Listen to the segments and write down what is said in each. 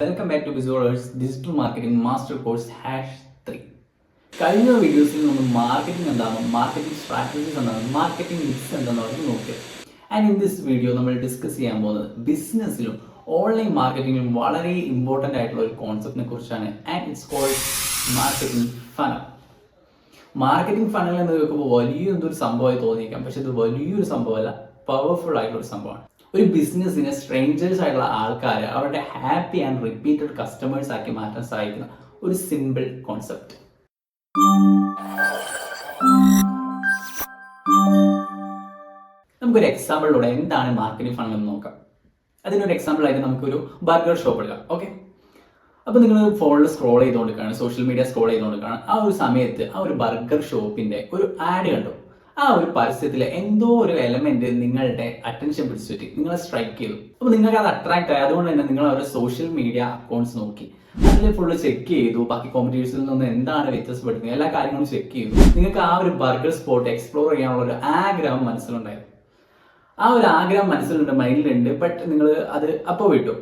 Welcome back to Bisolers digital marketing master course #3. കഴിഞ്ഞ വീഡിയോസിൽ നമ്മൾ മാർക്കറ്റിംഗ് എന്താണ്, മാർക്കറ്റിംഗ് സ്ട്രാറ്റജീസ് എന്താണ്, മാർക്കറ്റിംഗ് മിക്സ് എന്താണെന്ന് നോക്കുക. ആൻഡ് ഇൻ ദിസ് വീഡിയോ നമ്മൾ ഡിസ്കസ് ചെയ്യാൻ പോകുന്നത് ബിസിനസ്സിലും ഓൺലൈൻ മാർക്കറ്റിംഗിലും വളരെ ഇമ്പോർട്ടൻ്റ് ആയിട്ടുള്ള ഒരു കോൺസെപ്റ്റിനെ കുറിച്ചാണ്. And it's called marketing funnel. Marketing funnel എന്ന് കേൾക്കുമ്പോൾ വലിയൊരു സംഭവമായി തോന്നിയേക്കാം, പക്ഷെ ഇത് വലിയൊരു സംഭവമല്ല, പവർഫുൾ ആയിട്ടുള്ള ഒരു സംഭവമാണ്. ഒരു ബിസിനസ്സിനെ സ്ട്രേഞ്ചേഴ്സ് ആയിട്ടുള്ള ആൾക്കാരെ അവരുടെ ഹാപ്പി ആൻഡ് റിപ്പീറ്റഡ് കസ്റ്റമേഴ്സ് ആക്കി മാറ്റാൻ സഹായിക്കുന്ന ഒരു സിമ്പിൾ കോൺസെപ്റ്റ്. നമുക്കൊരു എക്സാമ്പിളിലൂടെ എന്താണ് മാർക്കറ്റിംഗ് ഫണൽ എന്ന് നോക്കാം. അതിനൊരു എക്സാമ്പിൾ ആയിട്ട് നമുക്കൊരു ബർഗർ ഷോപ്പ് എടുക്കാം. ഓക്കെ, അപ്പോൾ നിങ്ങൾ ഫോണിൽ സ്ക്രോൾ ചെയ്തുകൊണ്ടിരിക്കുകയാണ്, സോഷ്യൽ മീഡിയ സ്ക്രോൾ ചെയ്തുകൊണ്ടിരിക്കുകയാണ്. ആ ഒരു സമയത്ത് ആ ഒരു ബർഗർ ഷോപ്പിന്റെ ഒരു ആഡ് കണ്ടു. ആ ഒരു പരസ്യത്തിലെ എന്തോ ഒരു എലമെന്റ് നിങ്ങളുടെ അറ്റൻഷൻ പിടിച്ചു പറ്റി, നിങ്ങളെ സ്ട്രൈക്ക് ചെയ്തു. അപ്പോൾ നിങ്ങൾക്ക് അത് അട്രാക്ട് ആയി. അതുകൊണ്ട് തന്നെ നിങ്ങൾ അവരുടെ സോഷ്യൽ മീഡിയ അക്കൗണ്ട്സ് നോക്കി, അതിൽ ഫുള്ള് ചെക്ക് ചെയ്തു. ബാക്കി കോമ്പറ്റീഷനിൽ നിന്ന് എന്താണ് വ്യത്യാസപ്പെടുന്നത്, എല്ലാ കാര്യങ്ങളും ചെക്ക് ചെയ്തു. നിങ്ങൾക്ക് ആ ഒരു ബർഗർ സ്പോട്ട് എക്സ്പ്ലോർ ചെയ്യാനുള്ള ഒരു ആഗ്രഹം മനസ്സിലുണ്ടായിരുന്നു. ആ ഒരു ആഗ്രഹം മനസ്സിലുണ്ട്, മൈൻഡിലുണ്ട്. ബട്ട് നിങ്ങൾ അത് അപ്പോൾ വിട്ടു.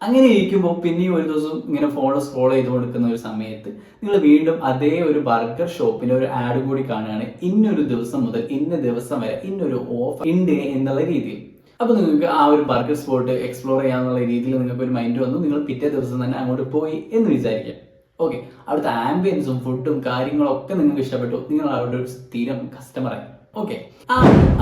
അങ്ങനെ ഇരിക്കുമ്പോൾ പിന്നെയും ഒരു ദിവസം ഇങ്ങനെ ഫോണിൽ സ്ക്രോൾ ചെയ്ത് കൊടുക്കുന്ന ഒരു സമയത്ത് നിങ്ങൾ വീണ്ടും അതേ ഒരു ബർഗർ ഷോപ്പിന്റെ ഒരു ആഡ് കൂടി കാണുകയാണ്. ഇന്നൊരു ദിവസം മുതൽ ഇന്ന ദിവസം വരെ ഇന്നൊരു ഓഫർ ഉണ്ട് എന്നുള്ള രീതിയിൽ. അപ്പോൾ നിങ്ങൾക്ക് ആ ഒരു ബർഗർ സ്പോട്ട് എക്സ്പ്ലോർ ചെയ്യാന്നുള്ള രീതിയിൽ നിങ്ങൾക്ക് ഒരു മൈൻഡ് വന്നു. നിങ്ങൾ പിറ്റേ ദിവസം തന്നെ അങ്ങോട്ട് പോയി എന്ന് വിചാരിക്കാം. ഓക്കെ, അവിടുത്തെ ആംബിയൻസും ഫുഡും കാര്യങ്ങളൊക്കെ നിങ്ങൾക്ക് ഇഷ്ടപ്പെട്ടു. നിങ്ങൾ അവരുടെ ഒരു സ്ഥിരം കസ്റ്റമറായി. ഓക്കെ, ആ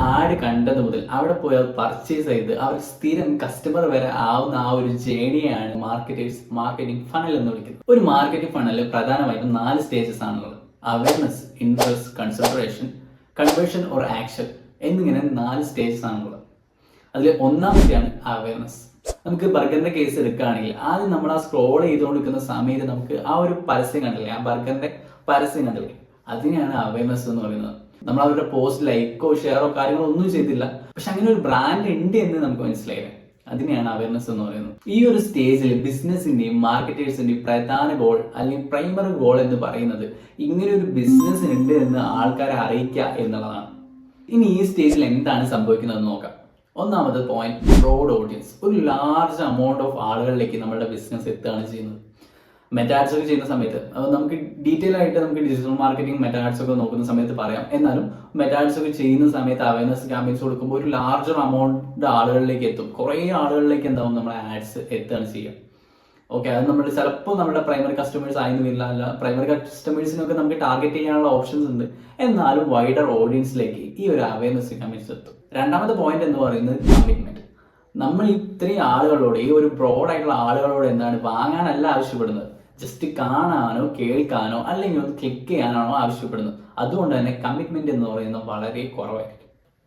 ആഡ് കണ്ടത് മുതൽ അവിടെ പോയി അത് പർച്ചേസ് ചെയ്ത് അവർ സ്ഥിരം കസ്റ്റമർ വരെ ആവുന്ന ആ ഒരു ജേണിയാണ് മാർക്കറ്റിംഗ് ഫണൽ എന്ന് വിളിക്കുന്നത്. ഒരു മാർക്കറ്റിംഗ് ഫണലിൽ പ്രധാനമായിട്ടും 4 സ്റ്റേജസ് ആണുള്ളത്. Awareness, interest, consideration, conversion or action എന്നിങ്ങനെ 4 സ്റ്റേജസ് ആണുള്ളത്. അതിൽ ഒന്നാമത്തെയാണ് അവയർനെസ്. നമുക്ക് ബർഗറിന്റെ കേസ് എടുക്കുകയാണെങ്കിൽ ആദ്യം നമ്മൾ ആ സ്ക്രോൾ ചെയ്തുകൊണ്ടിരിക്കുന്ന സമയത്ത് നമുക്ക് ആ ഒരു പരസ്യം കണ്ടില്ലേ, ആ ബർഗറിന്റെ പരസ്യം കണ്ടില്ലേ, അതിനെയാണ് അവയർനെസ് എന്ന് പറയുന്നത്. നമ്മൾ അവരുടെ പോസ്റ്റ് ലൈക്കോ ഷെയറോ കാര്യങ്ങളോ ഒന്നും ചെയ്തില്ല, പക്ഷെ അങ്ങനെ ഒരു ബ്രാൻഡ് ഉണ്ട് എന്ന് നമുക്ക് മനസ്സിലായില്ലേ, അതിനെയാണ് അവയർനെസ് എന്ന് പറയുന്നത്. ഈ ഒരു സ്റ്റേജിൽ ബിസിനസിന്റെയും മാർക്കറ്റേഴ്സിന്റെയും പ്രധാന ഗോൾ അല്ലെങ്കിൽ പ്രൈമറി ഗോൾ എന്ന് പറയുന്നത് ഇങ്ങനെ ഒരു ബിസിനസ് ഉണ്ട് എന്ന് ആൾക്കാരെ അറിയിക്കുക എന്നുള്ളതാണ്. ഇനി ഈ സ്റ്റേജിൽ എന്താണ് സംഭവിക്കുന്നത് നോക്കാം. ഒന്നാമത് പോയിന്റ്, ബ്രോഡ് ഓഡിയൻസ്. ഒരു ലാർജ് എമൗണ്ട് ഓഫ് ആളുകളിലേക്ക് നമ്മുടെ ബിസിനസ് എത്തുകയാണ് ചെയ്യുന്നത്. മെറ്റാഡ്സ് ഒക്കെ ചെയ്യുന്ന സമയത്ത് നമുക്ക് ഡീറ്റെയിൽ ആയിട്ട് നമുക്ക് ഡിജിറ്റൽ മാർക്കറ്റിംഗ് മെറ്റാഡ്സ് ഒക്കെ നോക്കുന്ന സമയത്ത് പറയാം. എന്നാലും മെറ്റാഡ്സ് ഒക്കെ ചെയ്യുന്ന സമയത്ത് അവയർനെസ് ക്യാമ്പയിൻസ് കൊടുക്കുമ്പോൾ ഒരു ലാർജർ എമൗണ്ട് ആളുകളിലേക്ക് എത്തും. കുറേ ആളുകളിലേക്ക് എന്താവും നമ്മുടെ ആഡ്സ് എത്തുകയാണ് ചെയ്യുക. ഓക്കെ, അത് നമ്മൾ ചിലപ്പോൾ നമ്മുടെ പ്രൈമറി കസ്റ്റമേഴ്സ് ആയിരുന്നു വരില്ല, അല്ല പ്രൈമറി കസ്റ്റമേഴ്സിനൊക്കെ നമുക്ക് ടാർഗറ്റ് ചെയ്യാനുള്ള ഓപ്ഷൻസ് ഉണ്ട്. എന്നാലും വൈഡർ ഓഡിയൻസിലേക്ക് ഈ ഒരു അവയർനെസ് ക്യാമ്പയിൻസ് എത്തും. രണ്ടാമത്തെ പോയിന്റ് എന്ന് പറയുന്നത് കമ്മിറ്റ്മെന്റ്. നമ്മൾ ഇത്രയും ആളുകളോട്, ഈ ഒരു ബ്രോഡ് ആയിട്ടുള്ള ആളുകളോട് എന്താണ് വാങ്ങാനല്ല ആവശ്യപ്പെടുന്നത്, ജസ്റ്റ് കാണാനോ കേൾക്കാനോ അല്ലെങ്കിൽ ഒന്ന് ക്ലിക്ക് ചെയ്യാനാണോ ആവശ്യപ്പെടുന്നത്. അതുകൊണ്ട് തന്നെ കമ്മിറ്റ്മെന്റ് എന്ന് പറയുന്നത് വളരെ കുറവായിരിക്കും.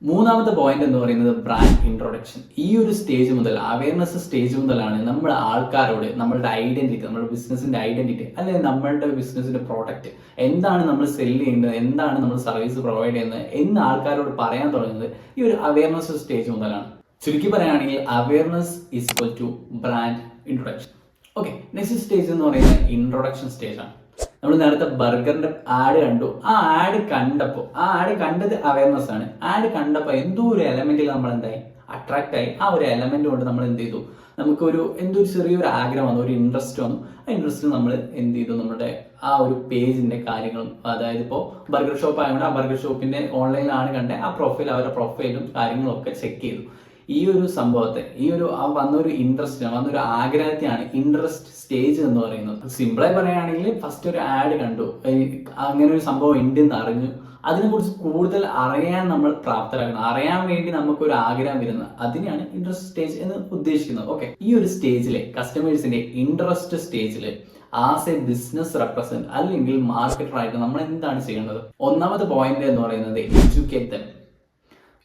മൂന്നാമത്തെ പോയിന്റ് എന്ന് പറയുന്നത് ബ്രാൻഡ് ഇൻട്രൊഡക്ഷൻ. ഈ ഒരു സ്റ്റേജ് മുതൽ, അവയർനെസ് സ്റ്റേജ് മുതലാണ് നമ്മൾ ആൾക്കാരോട് നമ്മളുടെ ഐഡന്റിറ്റി, നമ്മുടെ ബിസിനസിന്റെ ഐഡന്റിറ്റി അല്ലെങ്കിൽ നമ്മളുടെ ബിസിനസിന്റെ പ്രോഡക്റ്റ് എന്താണ് നമ്മൾ സെല് ചെയ്യുന്നത്, എന്താണ് നമ്മൾ സർവീസ് പ്രൊവൈഡ് ചെയ്യുന്നത് എന്ന് ആൾക്കാരോട് പറയാൻ തുടങ്ങുന്നത് ഈ ഒരു അവയർനെസ് സ്റ്റേജ് മുതലാണ്. ചുരുക്കി പറയുകയാണെങ്കിൽ awareness is equal to brand introduction. Okay, next stage എന്ന് പറയുന്നത് ഇൻട്രൊഡക്ഷൻ സ്റ്റേജ് ആണ്. നമ്മൾ നേരത്തെ ബർഗറിന്റെ ആഡ് കണ്ടു. ആ ആഡ് കണ്ടപ്പോൾ, ആ ആഡ് കണ്ടത് അവയർനെസ് ആണ്. ആഡ് കണ്ടപ്പോൾ എന്തോ ഒരു എലമെന്റിൽ നമ്മൾ എന്തായി, അട്രാക്ട് ആയി. ആ ഒരു എലമെന്റ് കൊണ്ട് നമ്മൾ എന്ത് ചെയ്തു, നമുക്കൊരു എന്തോ ഒരു ചെറിയൊരു ആഗ്രഹം വന്നു, ഒരു ഇൻട്രസ്റ്റ് വന്നു. ആ ഇൻട്രസ്റ്റിൽ നമ്മൾ എന്ത് ചെയ്തു, നമ്മുടെ ആ ഒരു പേജിന്റെ കാര്യങ്ങളും, അതായത് ഇപ്പോൾ ബർഗർ ഷോപ്പ് ആയതുകൊണ്ട് ആ ബർഗർ ഷോപ്പിന്റെ ഓൺലൈനിലാണ് കണ്ടത് ആ പ്രൊഫൈൽ, അവരുടെ പ്രൊഫൈലും കാര്യങ്ങളും ഒക്കെ ചെക്ക് ചെയ്തു. ഈ ഒരു സംഭവത്തെ, ഈ ഒരു വന്നൊരു ഇൻട്രസ്റ്റ്, വന്നൊരു ആഗ്രഹത്തെയാണ് ഇൻട്രസ്റ്റ് സ്റ്റേജ് എന്ന് പറയുന്നത്. സിമ്പിളായി പറയുകയാണെങ്കിൽ ഫസ്റ്റ് ഒരു ആഡ് കണ്ടു, അങ്ങനെ ഒരു സംഭവം ഉണ്ടെന്ന് അറിഞ്ഞു, അതിനെക്കുറിച്ച് കൂടുതൽ അറിയാൻ നമ്മൾ പ്രാപ്തരാക്കണം, അറിയാൻ വേണ്ടി നമുക്കൊരു ആഗ്രഹം വരുന്നത്, അതിനെയാണ് ഇൻട്രസ്റ്റ് സ്റ്റേജ് എന്ന് ഉദ്ദേശിക്കുന്നത്. ഓക്കെ, ഈ ഒരു സ്റ്റേജിലെ കസ്റ്റമേഴ്സിന്റെ ഇൻട്രസ്റ്റ് സ്റ്റേജിൽ ആസ് എ ബിസിനസ് റെപ്രസെന്റ് അല്ലെങ്കിൽ മാർക്കറ്റർ ആയിട്ട് നമ്മൾ എന്താണ് ചെയ്യേണ്ടത്? ഒന്നാമത്തെ പോയിന്റ് എന്ന് പറയുന്നത് എഡ്യൂക്കേറ്റ് ദം.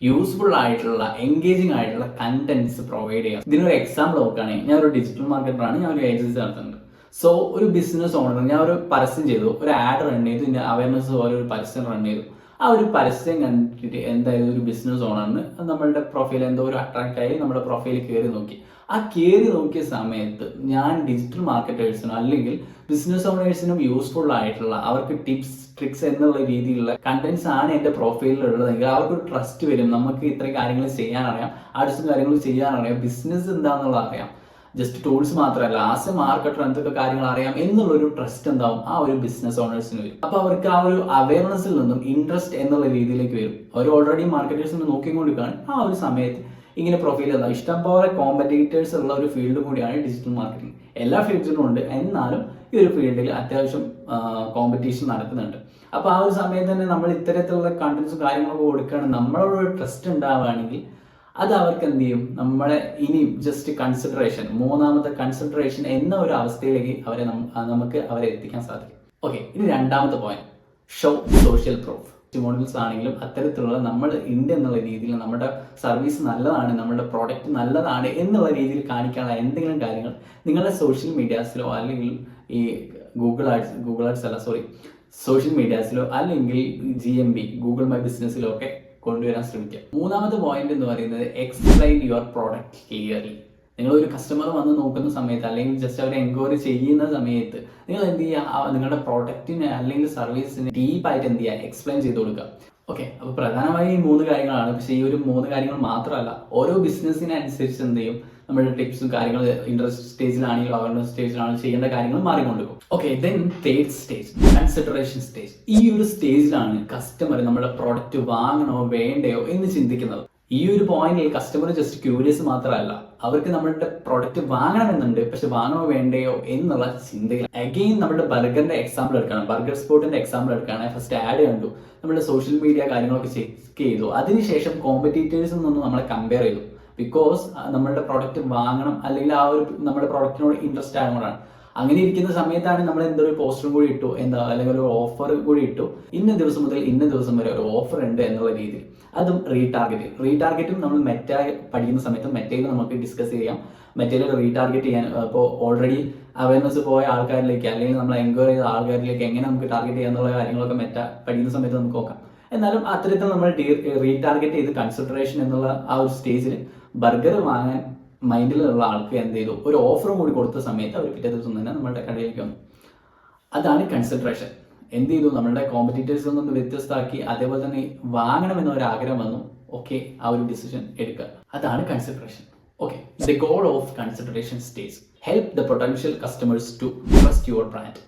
യൂസ്ഫുൾ ആയിട്ടുള്ള, എൻഗേജിങ് ആയിട്ടുള്ള കണ്ടന്റ്സ് പ്രൊവൈഡ് ചെയ്യാം. ഇതിനൊരു എക്സാമ്പിൾ നോക്കുകയാണെങ്കിൽ, ഞാൻ ഒരു ഡിജിറ്റൽ മാർക്കറ്ററാണ്, ഞാൻ ഒരു ഏജൻസി നടത്തുന്നുണ്ട്. സോ ഒരു ബിസിനസ് ഓണർ, ഞാൻ ഒരു പരസ്യം ചെയ്തു, ഒരു ആഡ് റൺ ചെയ്തു, ഇതിന്റെ അവയർനെസ് പോലെ ഒരു പരസ്യം റൺ ചെയ്തു. ആ ഒരു പരസ്യം കണ്ടിട്ട് എന്തായാലും ഒരു ബിസിനസ് ഓണറിന് നമ്മളുടെ പ്രൊഫൈൽ എന്തോ ഒരു അട്രാക്ട് ആയി നമ്മുടെ പ്രൊഫൈൽ കയറി നോക്കി. ആ കയറി നോക്കിയ സമയത്ത് ഞാൻ ഡിജിറ്റൽ മാർക്കറ്റേഴ്സിനും അല്ലെങ്കിൽ ബിസിനസ് ഓണേഴ്സിനും യൂസ്ഫുൾ ആയിട്ടുള്ള, അവർക്ക് ടിപ്സ് ട്രിക്സ് എന്നുള്ള രീതിയിലുള്ള കണ്ടന്റ്സ് ആണ് എൻ്റെ പ്രൊഫൈലിൽ ഉള്ളതെങ്കിൽ അവർക്ക് ട്രസ്റ്റ് വരും. നമുക്ക് ഇത്രയും കാര്യങ്ങൾ ചെയ്യാനറിയാം, ആർട്സും കാര്യങ്ങളും ചെയ്യാനറിയാം, ബിസിനസ് എന്താണെന്നുള്ളത് അറിയാം. ജസ്റ്റ് ടൂൾസ് മാത്രമല്ല, ആസ് എ മാർക്കറ്റർ എന്തൊക്കെ കാര്യങ്ങൾ അറിയാം എന്നുള്ളൊരു ട്രസ്റ്റ് എന്താവും ആ ഒരു ബിസിനസ് ഓണേഴ്സിന് വരും. അപ്പോൾ അവർക്ക് ആ ഒരു അവയർനെസ്സിൽ നിന്നും ഇൻട്രസ്റ്റ് എന്നുള്ള രീതിയിലേക്ക് വരും. അവർ ഓൾറെഡി മാർക്കറ്റേഴ്സിന് നോക്കിക്കൊണ്ടിരിക്കുകയാണ്. ആ ഒരു സമയത്ത് ഇങ്ങനെ പ്രൊഫൈൽ ചെയ്താൽ ഇഷ്ടംപോലെ കോമ്പറ്റീറ്റേഴ്സ് ഉള്ള ഒരു ഫീൽഡ് കൂടിയാണ് ഡിജിറ്റൽ മാർക്കറ്റിംഗ്. എല്ലാ ഫീൽഡിലും ഉണ്ട്, എന്നാലും ഈ ഒരു ഫീൽഡിൽ അത്യാവശ്യം കോമ്പറ്റീഷൻ നടക്കുന്നുണ്ട്. അപ്പോൾ ആ ഒരു സമയത്ത് തന്നെ നമ്മൾ ഇത്തരത്തിലുള്ള കണ്ടന്റ്സും കാര്യങ്ങളൊക്കെ കൊടുക്കുകയാണ്, നമ്മളോടൊരു ട്രസ്റ്റ് ഉണ്ടാവുകയാണെങ്കിൽ അത് അവർക്ക് എന്ത് ചെയ്യും, നമ്മളെ ഇനി ജസ്റ്റ് കൺസിഡറേഷൻ, മൂന്നാമത്തെ കൺസിഡറേഷൻ എന്ന ഒരു അവസ്ഥയിലേക്ക് നമുക്ക് അവരെ എത്തിക്കാൻ സാധിക്കും. ഓക്കെ, ഇനി രണ്ടാമത്തെ point, show social proof. Models ആണെങ്കിലും അത്തരത്തിലുള്ള നമ്മൾ ഉണ്ട് എന്നുള്ള രീതിയിൽ നമ്മുടെ സർവീസ് നല്ലതാണ്, നമ്മുടെ പ്രോഡക്റ്റ് നല്ലതാണ് എന്നുള്ള രീതിയിൽ കാണിക്കാനുള്ള എന്തെങ്കിലും കാര്യങ്ങൾ നിങ്ങളുടെ സോഷ്യൽ മീഡിയാസിലോ അല്ലെങ്കിൽ ഈ ഗൂഗിൾ ആഡ്സ് അല്ല സോറി സോഷ്യൽ മീഡിയാസിലോ അല്ലെങ്കിൽ GMB ഗൂഗിൾ മൈ ബിസിനസ്സിലോ ഒക്കെ കൊണ്ടുവരാൻ ശ്രമിക്കുക. മൂന്നാമത്തെ പോയിന്റ് എന്ന് പറയുന്നത് എക്സ്പ്ലെയിൻ യുവർ പ്രോഡക്റ്റ് ക്ലിയർലി. നിങ്ങൾ ഒരു കസ്റ്റമർ വന്ന് നോക്കുന്ന സമയത്ത് അല്ലെങ്കിൽ ജസ്റ്റ് അവരെ എൻക്വയറി ചെയ്യുന്ന സമയത്ത് നിങ്ങൾ എന്ത് ചെയ്യുക, നിങ്ങളുടെ പ്രോഡക്റ്റിനെ അല്ലെങ്കിൽ സർവീസിനെ ഡീപ്പായിട്ട് എന്ത് ചെയ്യുക, എക്സ്പ്ലെയിൻ ചെയ്ത് കൊടുക്കുക. ഓക്കെ, അപ്പോൾ പ്രധാനമായും ഈ 3 കാര്യങ്ങളാണ്. പക്ഷേ ഈ ഒരു 3 കാര്യങ്ങൾ മാത്രമല്ല, ഓരോ ബിസിനസ്സിനനുസരിച്ച് എന്ത് ചെയ്യും, നമ്മുടെ ടിപ്സും കാര്യങ്ങൾ ഇൻട്രസ്റ്റ് സ്റ്റേജിലാണെങ്കിലും അവയർനെസ് സ്റ്റേജിലാണെങ്കിലും ചെയ്യേണ്ട കാര്യങ്ങൾ മാറിക്കൊണ്ടിരിക്കും. Okay, then third stage, consideration stage. ഈ ഒരു സ്റ്റേജിലാണ് കസ്റ്റമർ നമ്മുടെ പ്രോഡക്റ്റ് വാങ്ങണോ വേണ്ടയോ എന്ന് ചിന്തിക്കുന്നത്. ഈ ഒരു പോയിന്റിൽ കസ്റ്റമർ ജസ്റ്റ് ക്യൂരിയസ് മാത്രമല്ല, അവർക്ക് നമ്മളുടെ പ്രോഡക്റ്റ് വാങ്ങണമെന്നുണ്ട്, പക്ഷെ വാങ്ങണോ വേണ്ടയോ എന്നുള്ള ചിന്തയിൽ. അഗെയിൻ നമ്മുടെ ബർഗറിന്റെ എക്സാമ്പിൾ എടുക്കണം, ബർഗർ സ്പോട്ടിന്റെ എക്സാമ്പിൾ എടുക്കുകയാണെങ്കിൽ ഫസ്റ്റ് ആഡ് കണ്ടു, നമ്മുടെ സോഷ്യൽ മീഡിയ കാര്യങ്ങളൊക്കെ ചെക്ക് ചെയ്തു, അതിനുശേഷം കോമ്പറ്റീറ്റേഴ്സിൽ നിന്ന് നമ്മളെ കമ്പയർ ചെയ്തു. ബിക്കോസ് നമ്മളുടെ പ്രോഡക്റ്റ് വാങ്ങണം അല്ലെങ്കിൽ ആ ഒരു നമ്മുടെ പ്രോഡക്റ്റിനോട് ഇൻട്രസ്റ്റ് ആയതുകൊണ്ടാണ്. അങ്ങനെ ഇരിക്കുന്ന സമയത്താണ് നമ്മൾ എന്തൊരു പോസ്റ്ററും കൂടി ഇട്ടു, അല്ലെങ്കിൽ ഒരു ഓഫർ കൂടി ഇട്ടു, ഇന്ന ദിവസം മുതൽ ഇന്ന ദിവസം വരെ ഒരു ഓഫർ ഉണ്ട് എന്നുള്ള രീതിയിൽ. അതും റീടാർഗറ്റും നമ്മൾ മെറ്റ പഠിക്കുന്ന സമയത്ത് മെറ്റയിൽ നമുക്ക് ഡിസ്കസ് ചെയ്യാം. മെറ്റയിൽ റീടാർഗറ്റ് ചെയ്യാൻ ഇപ്പോൾ ഓൾറെഡി അവയർനെസ് പോയ ആൾക്കാരിലേക്ക് അല്ലെങ്കിൽ നമ്മൾ എൻക്വയറി ചെയ്ത ആൾക്കാരിലേക്ക് എങ്ങനെ നമുക്ക് ടാർഗറ്റ് ചെയ്യാന്നുള്ള കാര്യങ്ങളൊക്കെ മെറ്റ പഠിക്കുന്ന സമയത്ത് നമുക്ക് നോക്കാം. എന്നാലും അത്തരത്തിൽ നമ്മൾ റീടാർഗറ്റ് ചെയ്ത് കൺസിഡറേഷൻ എന്നുള്ള ആ ഒരു സ്റ്റേജിൽ ബർഗർ വാങ്ങാൻ മൈൻഡിലുള്ള ആൾക്ക് എന്ത് ചെയ്തു, ഒരു ഓഫറും കൂടി കൊടുത്ത സമയത്ത് അവർ പിറ്റേ ദിവസം തന്നെ നമ്മുടെ കടയിലേക്ക് വന്നു. അതാണ് കൺസിഡറേഷൻ. എന്ത് ചെയ്തു, നമ്മളുടെ കോമ്പറ്റീറ്റേഴ്സിൽ നിന്ന് വ്യത്യസ്തമാക്കി, അതേപോലെ തന്നെ വാങ്ങണമെന്ന ഒരു ആഗ്രഹം വന്നു. ഓക്കെ, ആ ഒരു ഡിസിഷൻ എടുക്കുക, അതാണ് consideration. Okay, the goal of consideration stage, help the potential customers to trust your brand.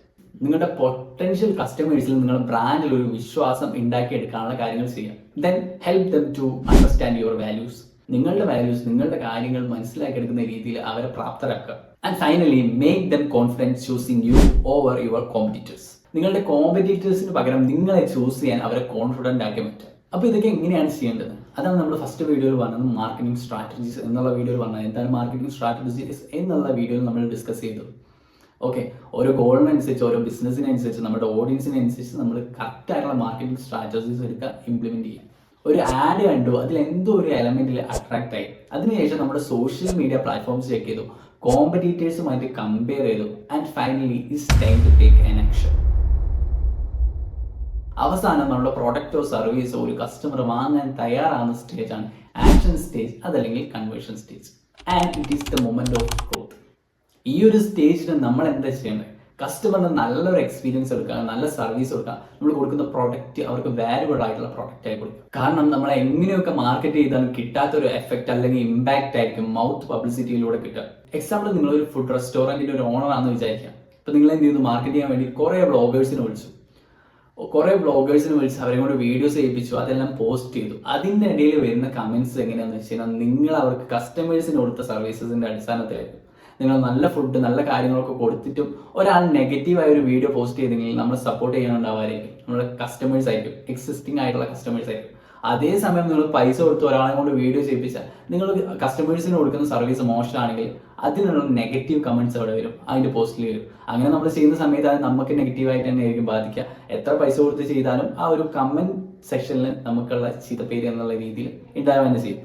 നിങ്ങളുടെ പൊട്ടൻഷ്യൽ കസ്റ്റമേഴ്സിൽ നിങ്ങളുടെ ബ്രാൻഡിൽ ഒരു വിശ്വാസം ഉണ്ടാക്കിയെടുക്കാനുള്ള കാര്യങ്ങൾ ചെയ്യാം. Then help them to understand your values. നിങ്ങളുടെ വാല്യൂസ്, നിങ്ങളുടെ കാര്യങ്ങൾ മനസ്സിലാക്കിയെടുക്കുന്ന രീതിയിൽ അവരെ പ്രാപ്തരാക്കുക. And finally make them confident choosing you over your competitors. നിങ്ങളുടെ കോമ്പറ്റീറ്റേഴ്സിന് പകരം നിങ്ങളെ ചൂസ് ചെയ്യാൻ അവരെ കോൺഫിഡൻ്റ് ആക്കി പറ്റുക. അപ്പോൾ ഇതൊക്കെ എങ്ങനെയാണ് ചെയ്യേണ്ടത്? അതാണ് നമ്മൾ ഫസ്റ്റ് വീഡിയോയിൽ പറഞ്ഞത്, മാർക്കറ്റിംഗ് സ്ട്രാറ്റജീസ് എന്നുള്ള വീഡിയോയിൽ പറഞ്ഞത്. എന്താണ് മാർക്കറ്റിംഗ് സ്ട്രാറ്റജീസ് എന്നുള്ള വീഡിയോയിൽ നമ്മൾ ഡിസ്കസ് ചെയ്തു. ഓക്കെ, ഓരോ ഗോളിനനുസരിച്ച്, ഓരോ ബിസിനസ്സിനനുസരിച്ച്, നമ്മുടെ ഓഡിയൻസിനനുസരിച്ച് നമ്മൾ കറക്റ്റായിട്ടുള്ള മാർക്കറ്റിംഗ് സ്ട്രാറ്റജീസ് എടുക്കുക, ഇംപ്ലിമെൻറ്റ് ചെയ്യുക. ഒരു ആഡ് കണ്ടു, അതിൽ എന്തോ ഒരു എലമെന്റിൽ അട്രാക്ട് ആയി, അതിനുശേഷം നമ്മുടെ സോഷ്യൽ മീഡിയ പ്ലാറ്റ്ഫോംസ് ചെക്ക് ചെയ്തു, കോമ്പറ്റീറ്റേഴ്സുമായിട്ട് കമ്പയർ ചെയ്തു, and finally it's time to take an action. അവസാനം നമ്മുടെ പ്രൊഡക്റ്റോ സർവീസോ ഒരു കസ്റ്റമർ വാങ്ങാൻ തയ്യാറാകുന്ന സ്റ്റേജാണ് ആക്ഷൻ സ്റ്റേജ്, അതല്ലെങ്കിൽ conversion stage. And it is the moment of growth. ഈ ഒരു സ്റ്റേജിൽ നമ്മൾ എന്താ ചെയ്യേണ്ടത്? കസ്റ്റമറിന് നല്ലൊരു എക്സ്പീരിയൻസ് കൊടുക്കുക, നല്ല സർവീസ് കൊടുക്കുക, നമ്മൾ കൊടുക്കുന്ന പ്രോഡക്റ്റ് അവർക്ക് വാല്യുബിൾ ആയിട്ടുള്ള പ്രോഡക്റ്റ് ആയി കൊടുക്കുക. കാരണം നമ്മൾ എങ്ങനെയൊക്കെ മാർക്കറ്റ് ചെയ്താലും കിട്ടാത്തൊരു എഫക്റ്റ് അല്ലെങ്കിൽ ഇമ്പാക്റ്റ് ആയിരിക്കും മൗത്ത് പബ്ലിസിറ്റിയിലൂടെ കിട്ടുക. എക്സാമ്പിൾ, നിങ്ങളൊരു ഫുഡ് റെസ്റ്റോറൻറ്റിൻ്റെ ഒരു ഓണർ ആണെന്ന് വിചാരിക്കാം. അപ്പോൾ നിങ്ങൾ എന്ത് ചെയ്തു, മാർക്കറ്റ് ചെയ്യാൻ വേണ്ടി കുറേ ബ്ലോഗേഴ്സിനെ വിളിച്ച് അവരെ കൊണ്ട് വീഡിയോസ് ചെയ്യിപ്പിച്ചു, അതെല്ലാം പോസ്റ്റ് ചെയ്തു. അതിൻ്റെ ഇടയിൽ വരുന്ന കമൻറ്റ്സ് എങ്ങനെയാണെന്ന് വെച്ച് കഴിഞ്ഞാൽ, നിങ്ങൾ അവർക്ക് കസ്റ്റമേഴ്സിന് കൊടുത്ത സർവീസസിൻ്റെ അടിസ്ഥാനത്തിലായിരുന്നു. നിങ്ങൾ നല്ല ഫുഡ്, നല്ല കാര്യങ്ങളൊക്കെ കൊടുത്തിട്ടും ഒരാൾ നെഗറ്റീവായ ഒരു വീഡിയോ പോസ്റ്റ് ചെയ്തെങ്കിൽ നമ്മൾ സപ്പോർട്ട് ചെയ്യാനുണ്ടാവായിരിക്കും നമ്മുടെ കസ്റ്റമേഴ്സ് ആയിരിക്കും, എക്സിസ്റ്റിംഗ് ആയിട്ടുള്ള കസ്റ്റമേഴ്സ് ആയിരിക്കും. അതേസമയം നിങ്ങൾ പൈസ കൊടുത്ത് ഒരാളെ കൊണ്ട് വീഡിയോ ചെയ്യിപ്പിച്ചാൽ, നിങ്ങൾ കസ്റ്റമേഴ്സിന് കൊടുക്കുന്ന സർവീസ് മോശമാണെങ്കിൽ അതിനുള്ള നെഗറ്റീവ് കമൻറ്റ്സ് അവിടെ വരും, അതിൻ്റെ പോസ്റ്റിൽ വരും. അങ്ങനെ നമ്മൾ ചെയ്യുന്ന സമയത്ത് അത് നമുക്ക് നെഗറ്റീവായിട്ട് തന്നെ ആയിരിക്കും ബാധിക്കുക. എത്ര പൈസ കൊടുത്ത് ചെയ്താലും ആ ഒരു കമൻറ്റ് സെക്ഷനിൽ നമുക്കുള്ള ചീത്തപ്പേര് എന്നുള്ള രീതിയിൽ ഉണ്ടാവുക തന്നെ ചെയ്യും.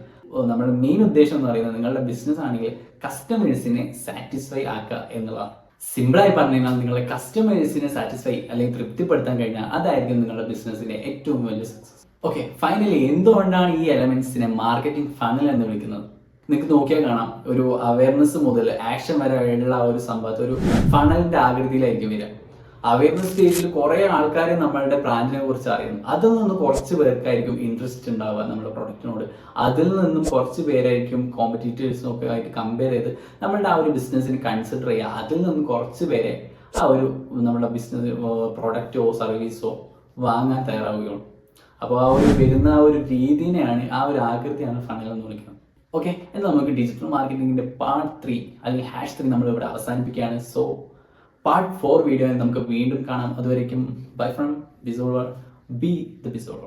നമ്മുടെ മെയിൻ ഉദ്ദേശം എന്ന് പറയുന്നത്, നിങ്ങളുടെ ബിസിനസ് ആണെങ്കിൽ കസ്റ്റമേഴ്സിനെ സാറ്റിസ്ഫൈ ആക്കുക എന്നുള്ളതാണ്. സിമ്പിളായി പറഞ്ഞു കഴിഞ്ഞാൽ, നിങ്ങളുടെ കസ്റ്റമേഴ്സിനെ സാറ്റിസ്ഫൈ അല്ലെങ്കിൽ തൃപ്തിപ്പെടുത്താൻ കഴിഞ്ഞാൽ അതായിരിക്കും നിങ്ങളുടെ ബിസിനസിന്റെ ഏറ്റവും വലിയ സക്സസ്. ഓക്കെ, ഫൈനലി എന്തുകൊണ്ടാണ് ഈ എലമെന്റ്സിനെ മാർക്കറ്റിംഗ് ഫണൽ എന്ന് വിളിക്കുന്നത്? നിങ്ങൾക്ക് നോക്കിയാൽ കാണാം, ഒരു അവയർനെസ് മുതൽ ആക്ഷൻ വരെ ഉള്ള ഒരു സംഭവത്തെ ഒരു ഫണലിന്റെ ആകൃതിയിലായിരിക്കും വരിക. അവയർനെസ് സ്റ്റേജിൽ കുറെ ആൾക്കാർ നമ്മളുടെ ബ്രാൻഡിനെ കുറിച്ച് അറിയുന്നു. അതിൽ നിന്ന് കുറച്ച് പേർക്കായിരിക്കും ഇൻട്രസ്റ്റ് ഉണ്ടാവുക നമ്മുടെ പ്രൊഡക്റ്റിനോട്. അതിൽ നിന്നും കുറച്ച് പേരായിരിക്കും കോമ്പറ്റീറ്റേഴ്സിനൊക്കെ ആയിട്ട് കമ്പയർ ചെയ്ത് നമ്മളുടെ ആ ഒരു ബിസിനസ്സിന് കൺസിഡർ ചെയ്യുക. അതിൽ നിന്നും കുറച്ച് പേരെ ആ ഒരു നമ്മുടെ ബിസിനസ് പ്രൊഡക്റ്റോ സർവീസോ വാങ്ങാൻ തയ്യാറാവുകയുള്ളൂ. അപ്പോൾ ആ ഒരു വരുന്ന ആ ഒരു രീതിനെയാണ്, ആ ഒരു ആകൃതിയാണ് ഫണൽ എന്ന് വിളിക്കുന്നത്. ഓക്കെ, എന്നാൽ നമുക്ക് ഡിജിറ്റൽ മാർക്കറ്റിംഗിന്റെ പാർട്ട് 3 അല്ലെങ്കിൽ #3 നമ്മൾ ഇവിടെ അവസാനിപ്പിക്കുകയാണ്. സോ പാർട്ട് 4 വീഡിയോയിൽ നമുക്ക് വീണ്ടും കാണാം. അതുവരേക്കും bye from Bisol. Be the Biswal.